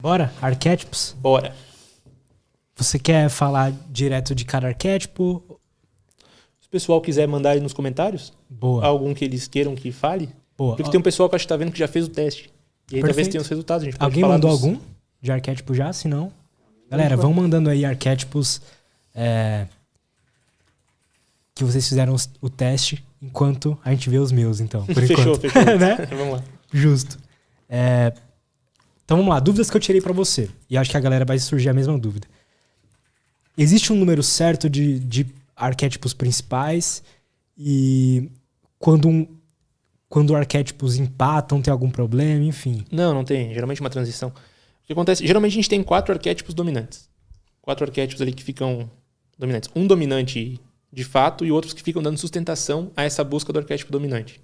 Bora? Arquétipos? Bora. Você quer falar direto de cada arquétipo? Se o pessoal quiser mandar aí nos comentários, Boa. algum que eles queiram que fale, Boa. porque tem um pessoal que eu acho que tá vendo que já fez o teste. E aí talvez tenha os resultados. A gente pode Alguém falar mandou dos... algum de arquétipo já? Se não, galera, vão mandando aí arquétipos que vocês fizeram o teste enquanto a gente vê os meus, então. Por Fechou. enquanto. Né? Vamos lá. Justo. Então vamos lá, dúvidas que eu tirei pra você. E acho que a galera vai surgir a mesma dúvida. Existe um número certo de arquétipos principais e quando arquétipos empatam, tem algum problema, enfim. Não tem. Geralmente uma transição. O que acontece? Geralmente a gente tem 4 arquétipos dominantes. 4 arquétipos ali que ficam dominantes. Um dominante de fato e outros que ficam dando sustentação a essa busca do arquétipo dominante.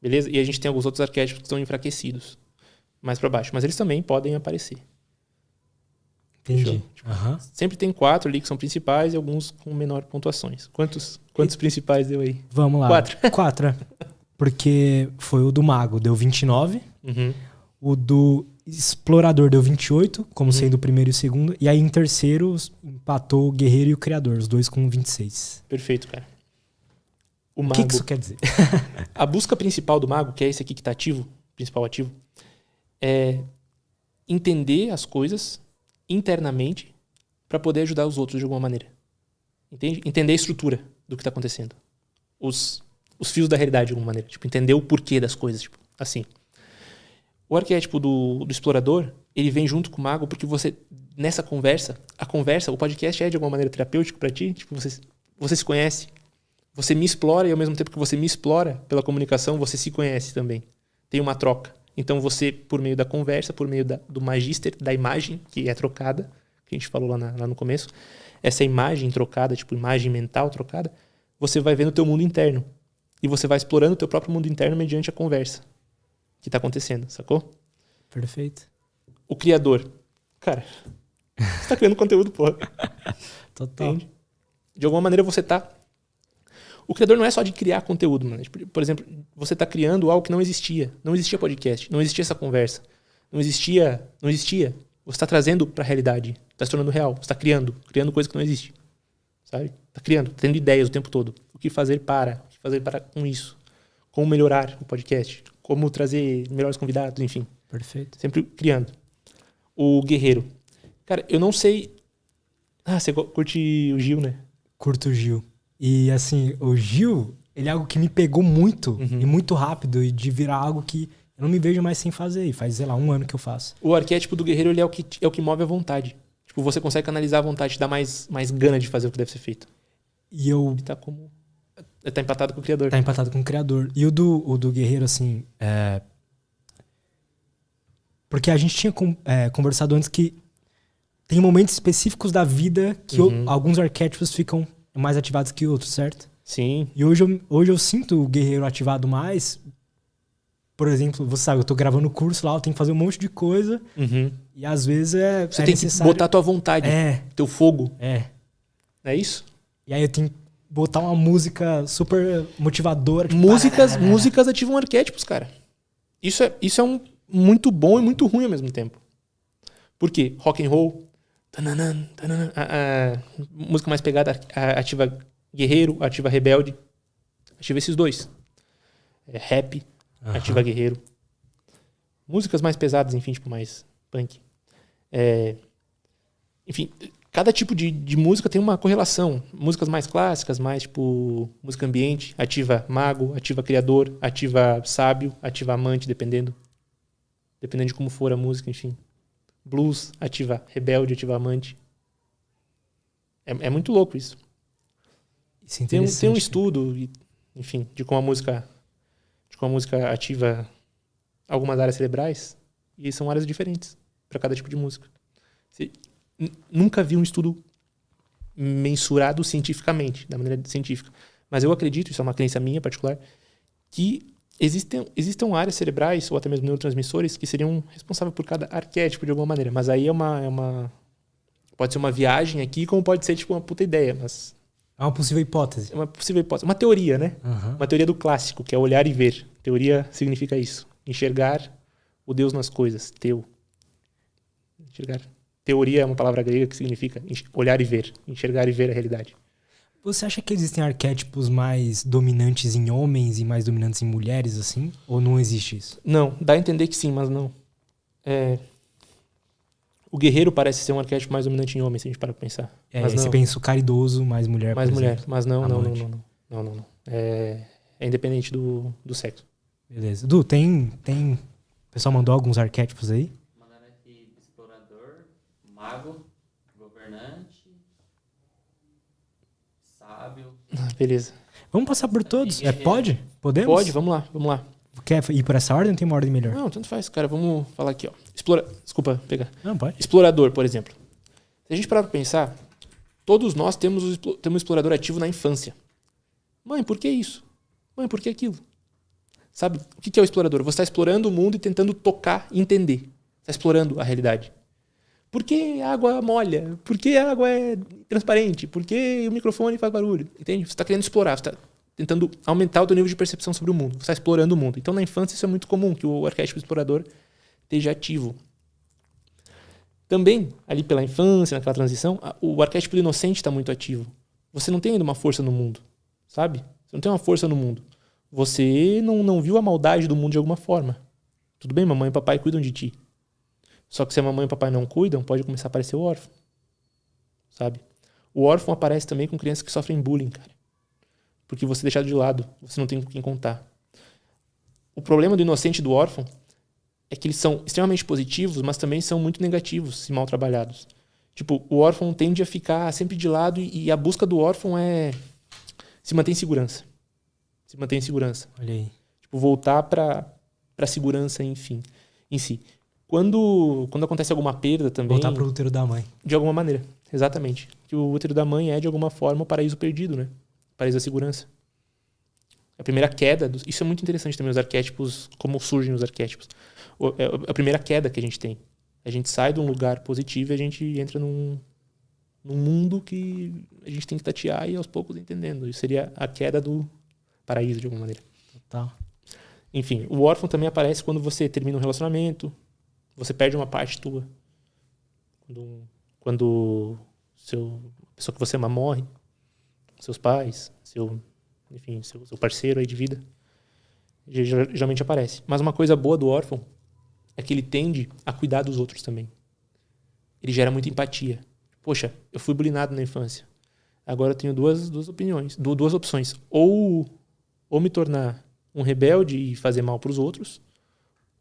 Beleza? E a gente tem alguns outros arquétipos que estão enfraquecidos mais para baixo. Mas eles também podem aparecer. Entendi. Sempre tem 4 ali que são principais e alguns com menor pontuações. Quantos principais deu aí? Vamos lá. 4. Porque foi o do Mago, deu 29. Uhum. O do Explorador deu 28, como sendo o primeiro e o segundo. E aí em terceiro empatou o Guerreiro e o Criador, os dois com 26. Perfeito, cara. O que isso quer dizer? A busca principal do Mago, que é esse aqui que está ativo, principal ativo, é entender as coisas internamente para poder ajudar os outros de alguma maneira. Entende? Entender a estrutura do que está acontecendo. Os fios da realidade de alguma maneira. Tipo, entender o porquê das coisas. Tipo, assim. O arquétipo do explorador, ele vem junto com o mago porque você, nessa conversa, o podcast é de alguma maneira terapêutico para ti. Tipo, você se conhece. Você me explora e ao mesmo tempo que você me explora pela comunicação, você se conhece também. Tem uma troca. Então você, por meio da conversa, por meio do magíster, da imagem que é trocada, que a gente falou lá no começo, essa imagem trocada, tipo imagem mental trocada, você vai vendo o teu mundo interno. E você vai explorando o teu próprio mundo interno mediante a conversa que está acontecendo, sacou? Perfeito. O criador. Cara, você tá criando conteúdo, porra. Total. Entende? De alguma maneira você tá... O criador não é só de criar conteúdo, mano. Por exemplo, você tá criando algo que não existia. Não existia podcast, não existia essa conversa. Não existia. Você tá trazendo pra realidade. Tá se tornando real. Você tá criando coisa que não existe. Sabe? Tá criando, tendo ideias o tempo todo. O que fazer para com isso? Como melhorar o podcast? Como trazer melhores convidados, enfim. Perfeito. Sempre criando. O guerreiro. Cara, eu não sei... você curte o Gil, né? Curto o Gil. E assim, o Gil, ele é algo que me pegou muito e muito rápido e de virar algo que eu não me vejo mais sem fazer. E faz, sei lá, 1 ano que eu faço. O arquétipo do guerreiro, ele é o que move a vontade. Tipo, você consegue canalizar a vontade, te dá mais gana de fazer o que deve ser feito. E eu... Ele tá empatado com o criador. Tá empatado com o criador. E o do guerreiro, assim... Porque a gente tinha conversado antes que tem momentos específicos da vida que alguns arquétipos ficam mais ativados que outros, certo? Sim. E hoje eu sinto o guerreiro ativado mais. Por exemplo, você sabe, eu tô gravando o curso lá, eu tenho que fazer um monte de coisa. E às vezes você tem necessário... que botar a tua vontade, teu fogo. É isso? E aí eu tenho que botar uma música super motivadora. Tipo, músicas ativam arquétipos, cara. Isso é um muito bom e muito ruim ao mesmo tempo. Por quê? Rock and roll, música mais pegada ativa guerreiro, ativa rebelde. Ativa esses dois. Rap, ativa guerreiro. Músicas mais pesadas, enfim, tipo mais punk. Enfim, cada tipo de música tem uma correlação. Músicas mais clássicas, mais tipo música ambiente, ativa mago, ativa criador, ativa sábio, ativa amante, dependendo de como for a música, enfim. Blues, ativa rebelde, ativa amante. É muito louco isso. Isso é tem um estudo, enfim, de como a música ativa algumas áreas cerebrais, e são áreas diferentes para cada tipo de música. Você nunca vi um estudo mensurado cientificamente, da maneira científica. Mas eu acredito, isso é uma crença minha particular, que existam áreas cerebrais ou até mesmo neurotransmissores que seriam responsáveis por cada arquétipo de alguma maneira. Mas aí pode ser uma viagem aqui, como pode ser tipo uma puta ideia, mas... É uma possível hipótese. É uma possível hipótese. Uma teoria, né? Uma teoria do clássico, que é olhar e ver. Teoria significa isso. Enxergar o Deus nas coisas, teu. Enxergar. Teoria é uma palavra grega que significa olhar e ver. Enxergar e ver a realidade. Você acha que existem arquétipos mais dominantes em homens e mais dominantes em mulheres, assim? Ou não existe isso? Não, dá a entender que sim, mas não. O guerreiro parece ser um arquétipo mais dominante em homem, se a gente parar pra pensar. Mas Aí você pensa o caridoso, mais mulher, mais por mulher. exemplo. Mas não. Amante. Não. É independente do sexo. Beleza. Du, tem... O pessoal mandou alguns arquétipos aí? Mandaram aqui explorador, mago, governante, sábio. Beleza. Vamos passar por todos. Pode? Podemos? Pode, vamos lá. Quer ir por essa ordem ou tem uma ordem melhor? Não, tanto faz, cara. Vamos falar aqui, ó. Desculpa, pegar. Não, pode. Explorador, por exemplo. Se a gente parar pra pensar, todos nós temos um explorador ativo na infância. Mãe, por que isso? Mãe, por que aquilo? Sabe? O que é o explorador? Você está explorando o mundo e tentando tocar e entender. Está explorando a realidade. Por que a água molha? Por que a água é transparente? Por que o microfone faz barulho? Entende? Você está querendo explorar, você está tentando aumentar o teu nível de percepção sobre o mundo. Você está explorando o mundo. Então, na infância, isso é muito comum, que o arquétipo explorador esteja ativo. Também, ali pela infância, naquela transição, o arquétipo do inocente está muito ativo. Você não tem ainda uma força no mundo, sabe? Você não tem uma força no mundo. Você não viu a maldade do mundo de alguma forma. Tudo bem, mamãe e papai cuidam de ti. Só que se a mamãe e o papai não cuidam, pode começar a aparecer o órfão. Sabe? O órfão aparece também com crianças que sofrem bullying, cara. Porque você é deixado de lado. Você não tem com quem contar. O problema do inocente e do órfão é que eles são extremamente positivos, mas também são muito negativos se mal trabalhados. Tipo, o órfão tende a ficar sempre de lado e a busca do órfão é se manter em segurança. Se manter em segurança. Olha aí. Tipo, voltar pra segurança, enfim, em si. Quando acontece alguma perda também... Voltar pro útero da mãe. De alguma maneira, exatamente. Que o útero da mãe é, de alguma forma, o paraíso perdido, né? O paraíso da segurança. A primeira queda... Isso é muito interessante também, os arquétipos, como surgem os arquétipos. A primeira queda que a gente tem. A gente sai de um lugar positivo e a gente entra num mundo que a gente tem que tatear e aos poucos entendendo. Isso seria a queda do paraíso, de alguma maneira. Total. Enfim, o órfão também aparece quando você termina um relacionamento, você perde uma parte tua. Quando a pessoa que você ama morre, seus pais, seu parceiro aí de vida, geralmente aparece. Mas uma coisa boa do órfão é que ele tende a cuidar dos outros também. Ele gera muita empatia. Poxa, eu fui bulinado na infância. Agora eu tenho duas opções. Ou me tornar um rebelde e fazer mal para os outros,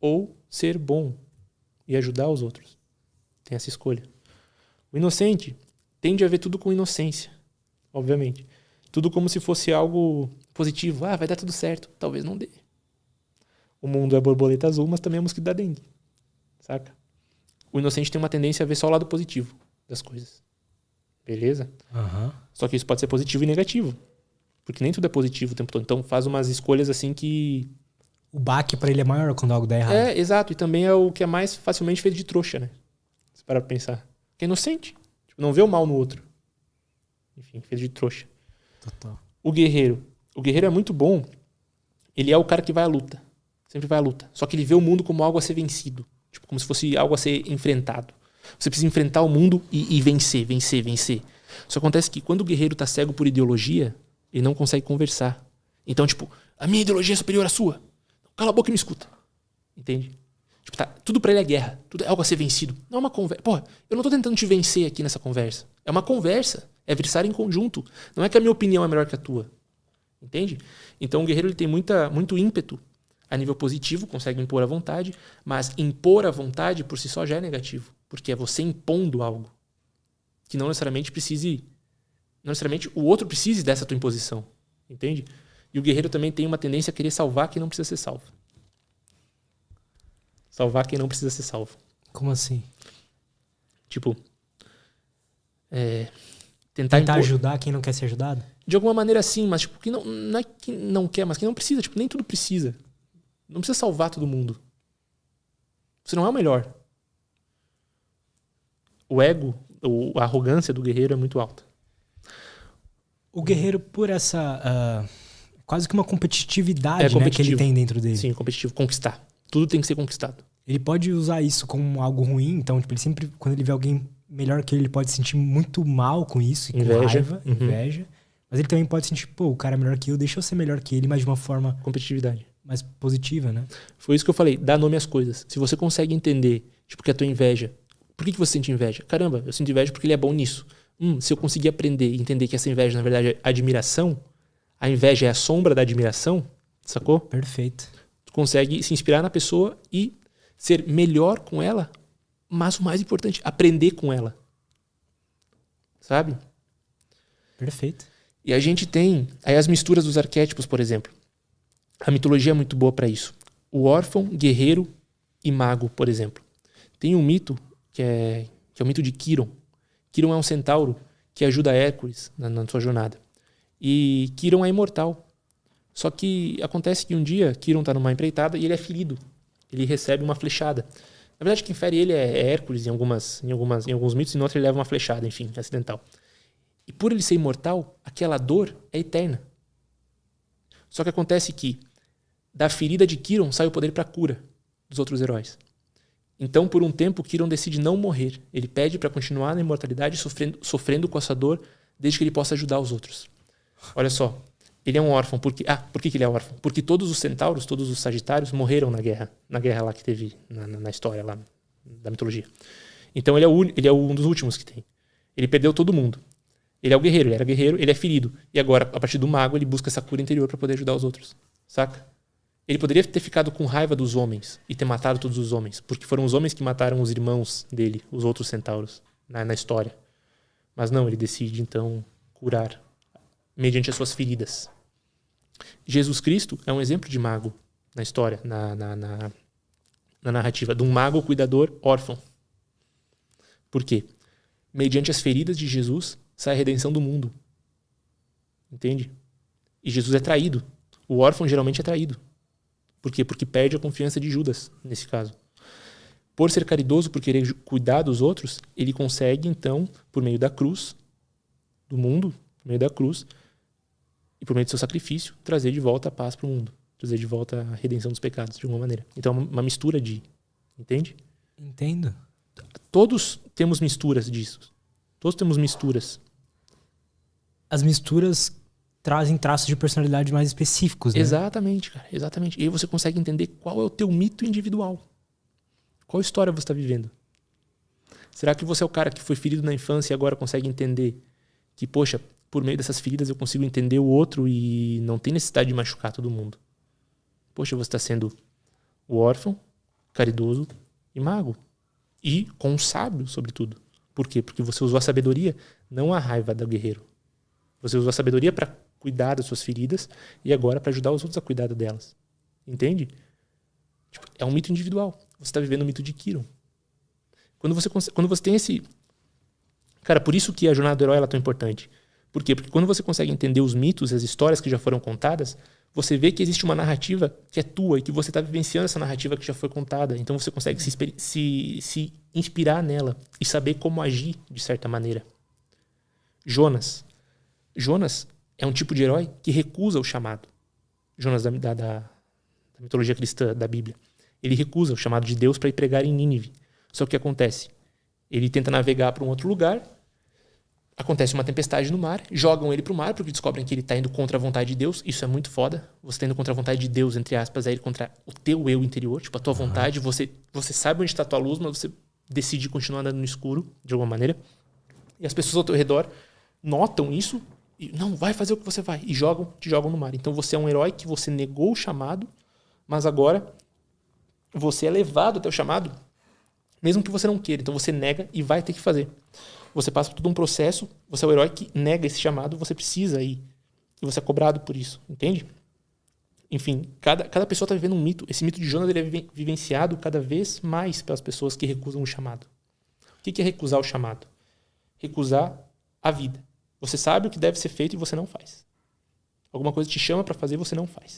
ou ser bom e ajudar os outros. Tem essa escolha. O inocente tende a ver tudo com inocência, obviamente. Tudo como se fosse algo positivo. Ah, vai dar tudo certo. Talvez não dê. O mundo é borboleta azul, mas também é mosquito da dengue. Saca? O inocente tem uma tendência a ver só o lado positivo das coisas. Beleza? Uhum. Só que isso pode ser positivo e negativo. Porque nem tudo é positivo o tempo todo. Então faz umas escolhas assim que... O baque pra ele é maior quando algo dá errado. É, exato. E também é o que é mais facilmente feito de trouxa, né? Se parar pra pensar. Que é inocente. Tipo, não vê o mal no outro. Enfim, feito de trouxa. Total. O guerreiro. O guerreiro é muito bom. Ele é o cara que vai à luta. Sempre vai à luta. Só que ele vê o mundo como algo a ser vencido. Tipo, como se fosse algo a ser enfrentado. Você precisa enfrentar o mundo e vencer. Só acontece que quando o guerreiro tá cego por ideologia, ele não consegue conversar. Então, tipo, a minha ideologia é superior à sua. Cala a boca e me escuta. Entende? Tipo, tá, tudo pra ele é guerra. Tudo é algo a ser vencido. Não é uma conversa. Porra, eu não tô tentando te vencer aqui nessa conversa. É uma conversa. É versar em conjunto. Não é que a minha opinião é melhor que a tua. Entende? Então o guerreiro ele tem muito ímpeto a nível positivo, consegue impor a vontade, mas impor a vontade por si só já é negativo. Porque é você impondo algo que não necessariamente o outro precise dessa tua imposição. Entende? E o guerreiro também tem uma tendência a querer salvar quem não precisa ser salvo. Salvar quem não precisa ser salvo. Como assim? Tipo, tentar ajudar quem não quer ser ajudado? De alguma maneira sim, mas tipo, que não é que não quer, mas que não precisa. Tipo, nem tudo precisa. Não precisa salvar todo mundo. Você não é o melhor. O ego, a arrogância do guerreiro é muito alta. O guerreiro, por essa... quase que uma competitividade, né, que ele tem dentro dele. Sim, competitivo. Conquistar. Tudo tem que ser conquistado. ele pode usar isso como algo ruim. Então, tipo, ele sempre, quando ele vê alguém melhor que ele pode se sentir muito mal com isso, e com Inveja. raiva, Uhum. inveja. Mas ele também pode sentir, pô, o cara é melhor que eu, deixa eu ser melhor que ele, mas de uma forma Competitividade. mais positiva, né? Foi isso que eu falei, dá nome às coisas. Se você consegue entender, tipo, que a tua inveja... Por que você sente inveja? Caramba, eu sinto inveja porque ele é bom nisso. Se eu conseguir aprender e entender que essa inveja, na verdade, é admiração, a inveja é a sombra da admiração, sacou? Perfeito. Tu consegue se inspirar na pessoa e ser melhor com ela, mas o mais importante, aprender com ela. Sabe? Perfeito. E a gente tem aí as misturas dos arquétipos, por exemplo. A mitologia é muito boa para isso. O órfão, guerreiro e mago, por exemplo. Tem um mito que é o mito de Quiron. Quiron é um centauro que ajuda Hércules na sua jornada. E Quiron é imortal. Só que acontece que um dia Quiron está numa empreitada e ele é ferido. Ele recebe uma flechada. Na verdade, quem fere ele é Hércules em alguns mitos, e no outro ele leva uma flechada, enfim, acidental. E por ele ser imortal, aquela dor é eterna. Só que acontece que da ferida de Quiron sai o poder para a cura dos outros heróis. Então, por um tempo, Quiron decide não morrer. Ele pede para continuar na imortalidade, sofrendo com essa dor, desde que ele possa ajudar os outros. Olha só, ele é um órfão. Por que ele é órfão? Porque todos os centauros, todos os sagitários morreram na guerra lá que teve na história lá da mitologia. Então ele é um dos últimos que tem. Ele perdeu todo mundo. Ele é o guerreiro, ele era guerreiro, ele é ferido. E agora, a partir do mago, ele busca essa cura interior para poder ajudar os outros. Saca? Ele poderia ter ficado com raiva dos homens e ter matado todos os homens, porque foram os homens que mataram os irmãos dele, os outros centauros, na história. Mas não, ele decide então curar mediante as suas feridas. Jesus Cristo é um exemplo de mago na história, na narrativa, de um mago cuidador órfão. Por quê? Mediante as feridas de Jesus sai a redenção do mundo. Entende? E Jesus é traído. O órfão geralmente é traído. Por quê? Porque perde a confiança de Judas, nesse caso. Por ser caridoso, por querer cuidar dos outros, ele consegue, então, por meio da cruz, do mundo, por meio da cruz, e por meio do seu sacrifício, trazer de volta a paz para o mundo. Trazer de volta a redenção dos pecados, de alguma maneira. Então, é uma mistura de... Entende? Entendo. Todos temos misturas disso. Todos temos misturas. As misturas trazem traços de personalidade mais específicos, né? Exatamente, cara. Exatamente. E aí você consegue entender qual é o teu mito individual. Qual história você está vivendo? Será que você é o cara que foi ferido na infância e agora consegue entender que, poxa, por meio dessas feridas eu consigo entender o outro e não tem necessidade de machucar todo mundo? Poxa, você está sendo o órfão, caridoso e mago. E com sábio, sobretudo. Por quê? Porque você usou a sabedoria, não a raiva do guerreiro. Você usou a sabedoria para cuidar das suas feridas e agora para ajudar os outros a cuidar delas. Entende? Tipo, é um mito individual. Você está vivendo o mito de Quiron. Quando você tem esse... Cara, por isso que a jornada do herói ela é tão importante. Por quê? Porque quando você consegue entender os mitos, as histórias que já foram contadas, você vê que existe uma narrativa que é tua e que você está vivenciando essa narrativa que já foi contada. Então você consegue se inspirar nela e saber como agir de certa maneira. Jonas é um tipo de herói que recusa o chamado. Jonas da mitologia cristã, da Bíblia. Ele recusa o chamado de Deus para ir pregar em Nínive. Só que o que acontece? Ele tenta navegar para um outro lugar, acontece uma tempestade no mar, jogam ele para o mar porque descobrem que ele está indo contra a vontade de Deus. Isso é muito foda. Você está indo contra a vontade de Deus, entre aspas, é ir contra o teu eu interior, tipo a tua vontade. Você sabe onde está a tua luz, mas você decide continuar andando no escuro, de alguma maneira. E as pessoas ao teu redor notam isso e não, vai fazer o que você vai. E te jogam no mar. Então você é um herói que você negou o chamado, mas agora você é levado até o chamado, mesmo que você não queira. Então você nega e vai ter que fazer. Você passa por todo um processo, você é o herói que nega esse chamado, você precisa ir. E você é cobrado por isso, entende? Enfim, cada pessoa está vivendo um mito. Esse mito de Jonas ele é vivenciado cada vez mais pelas pessoas que recusam o chamado. O que é recusar o chamado? Recusar a vida. Você sabe o que deve ser feito e você não faz. Alguma coisa te chama para fazer e você não faz.